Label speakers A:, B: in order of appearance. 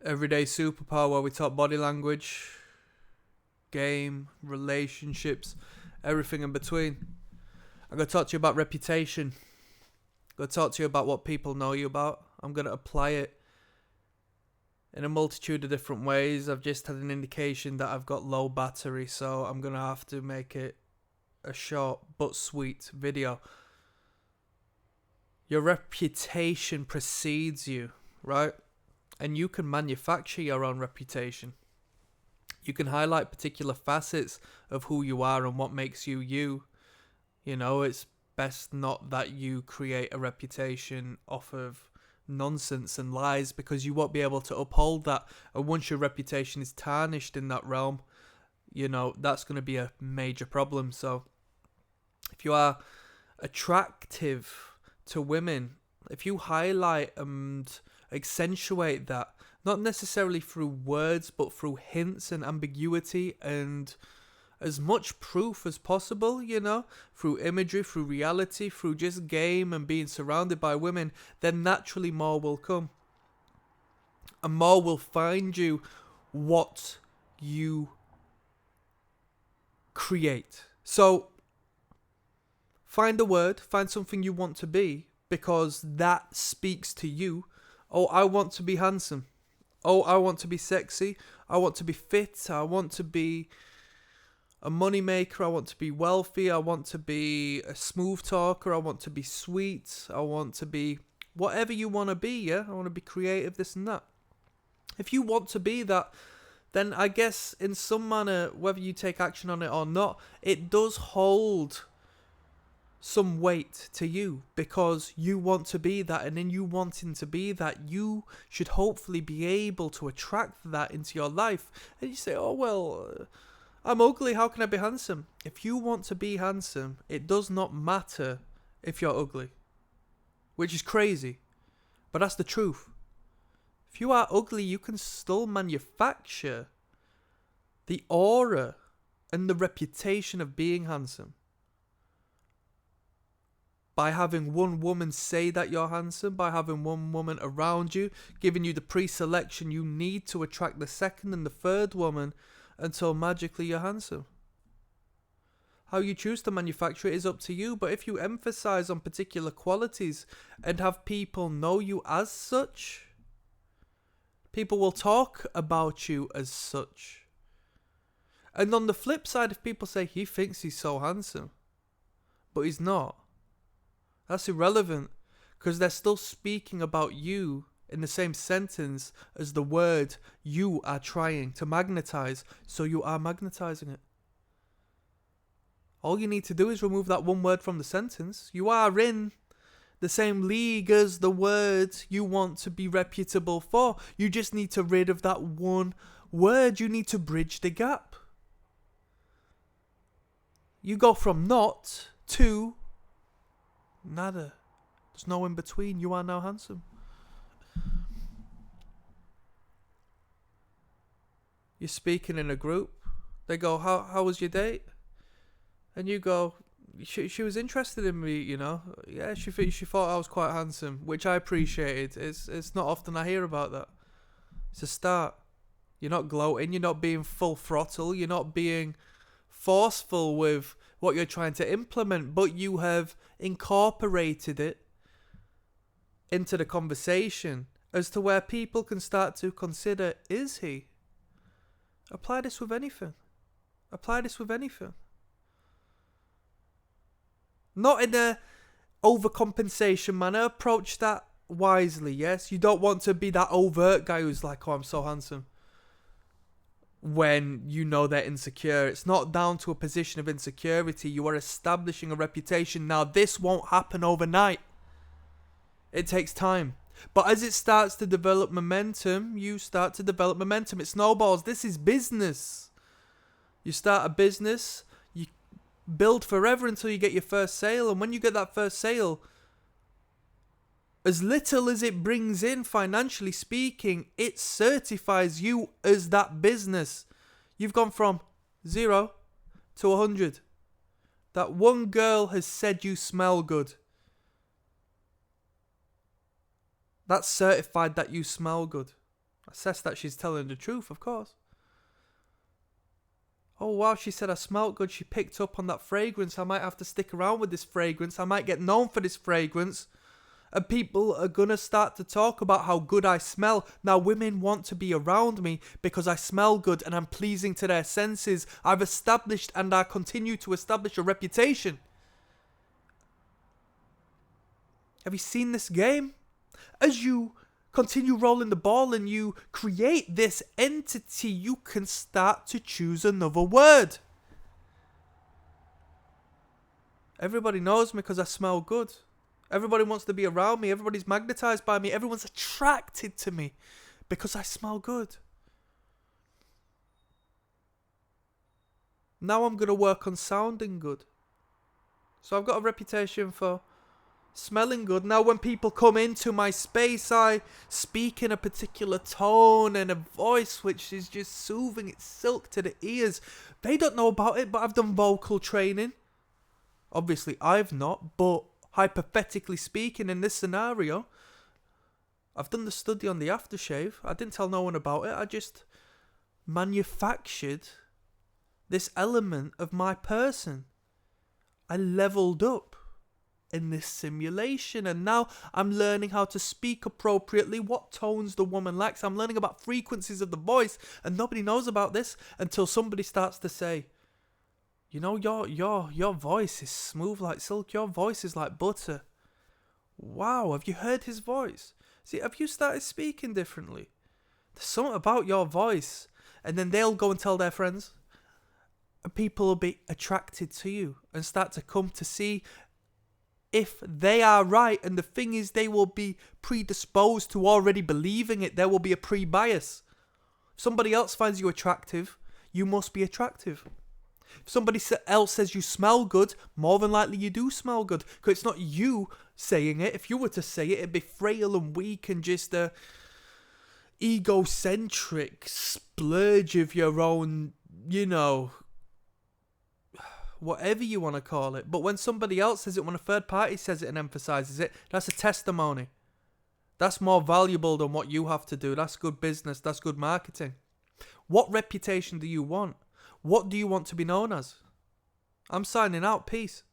A: Everyday Superpower, where we talk body language, game, relationships, everything in between. I'm going to talk to you about reputation. I'm going to talk to you about what people know you about. I'm going to apply it in a multitude of different ways. I've just had an indication that I've got low battery, so I'm going to have to make it a short but sweet video. Your reputation precedes you, right? And you can manufacture your own reputation. You can highlight particular facets of who you are and what makes you you. You know, it's best not that you create a reputation off of nonsense and lies, because you won't be able to uphold that. And once your reputation is tarnished in that realm, you know, that's going to be a major problem. So if you are attractive to women, if you highlight and accentuate that, not necessarily through words but through hints and ambiguity and as much proof as possible, you know, through imagery, through reality, through just game and being surrounded by women, then naturally more will come. And more will find you what you create. So find a word, find something you want to be, because that speaks to you. Oh, I want to be handsome. Oh, I want to be sexy. I want to be fit. I want to be a money maker. I want to be wealthy. I want to be a smooth talker. I want to be sweet. I want to be whatever you want to be, yeah? I want to be creative, this and that. If you want to be that, then I guess in some manner, whether you take action on it or not, it does hold some weight to you, because you want to be that, and in you wanting to be that, you should hopefully be able to attract that into your life. And you say, oh well, I'm ugly, how can I be handsome? If you want to be handsome, it does not matter if you're ugly, which is crazy, but that's the truth. If you are ugly, you can still manufacture the aura and the reputation of being handsome by having one woman say that you're handsome, by having one woman around you, giving you the pre-selection you need to attract the second and the third woman until magically you're handsome. How you choose to manufacture it is up to you, but if you emphasize on particular qualities and have people know you as such, people will talk about you as such. And on the flip side, if people say he thinks he's so handsome, but he's not, that's irrelevant, because they're still speaking about you in the same sentence as the word you are trying to magnetize, so you are magnetizing it. All you need to do is remove that one word from the sentence. You are in the same league as the word you want to be reputable for. You just need to rid of that one word. You need to bridge the gap. You go from not to nada. There's no in between. You are now handsome. You're speaking in a group. They go, how was your date? And you go, she was interested in me, you know. Yeah, she thought I was quite handsome, which I appreciated. It's not often I hear about that. It's a start. You're not gloating. You're not being full throttle. You're not being forceful with what you're trying to implement, but you have incorporated it into the conversation as to where people can start to consider, is he? Apply this with anything. Apply this with anything. Not in a overcompensation manner. Approach that wisely, yes? You don't want to be that overt guy who's like, oh, I'm so handsome, when you know they're insecure. It's not down to a position of insecurity. You are establishing a reputation. Now, this won't happen overnight. It takes time. But as it starts to develop momentum, you start to develop momentum. It snowballs. This is business. You start a business, you build forever until you get your first sale. And when you get that first sale, as little as it brings in financially speaking, it certifies you as that business. You've gone from 0 to 100. That one girl has said you smell good. That's certified that you smell good. Assess that she's telling the truth, of course. Oh wow, she said I smelled good. She picked up on that fragrance. I might have to stick around with this fragrance. I might get known for this fragrance. And people are going to start to talk about how good I smell. Now women want to be around me because I smell good and I'm pleasing to their senses. I've established and I continue to establish a reputation. Have you seen this game? As you continue rolling the ball and you create this entity, you can start to choose another word. Everybody knows me because I smell good. Everybody wants to be around me. Everybody's magnetized by me. Everyone's attracted to me because I smell good. Now I'm going to work on sounding good. So I've got a reputation for smelling good. Now when people come into my space, I speak in a particular tone and a voice which is just soothing. It's silk to the ears. They don't know about it, but I've done vocal training. Obviously I've not, but hypothetically speaking, in this scenario, I've done the study on the aftershave. I didn't tell no one about it. I just manufactured this element of my person. I leveled up in this simulation, and now I'm learning how to speak appropriately, what tones the woman likes. I'm learning about frequencies of the voice, and nobody knows about this until somebody starts to say, you know, your voice is smooth like silk. Your voice is like butter. Wow, have you heard his voice? See, have you started speaking differently? There's something about your voice. And then they'll go and tell their friends. And people will be attracted to you and start to come to see if they are right. And the thing is, they will be predisposed to already believing it. There will be a pre-bias. If somebody else finds you attractive, you must be attractive. If somebody else says you smell good, more than likely you do smell good. Because it's not you saying it. If you were to say it, it'd be frail and weak and just a egocentric splurge of your own, you know, whatever you want to call it. But when somebody else says it, when a third party says it and emphasizes it, that's a testimony. That's more valuable than what you have to do. That's good business. That's good marketing. What reputation do you want? What do you want to be known as? I'm signing out. Peace.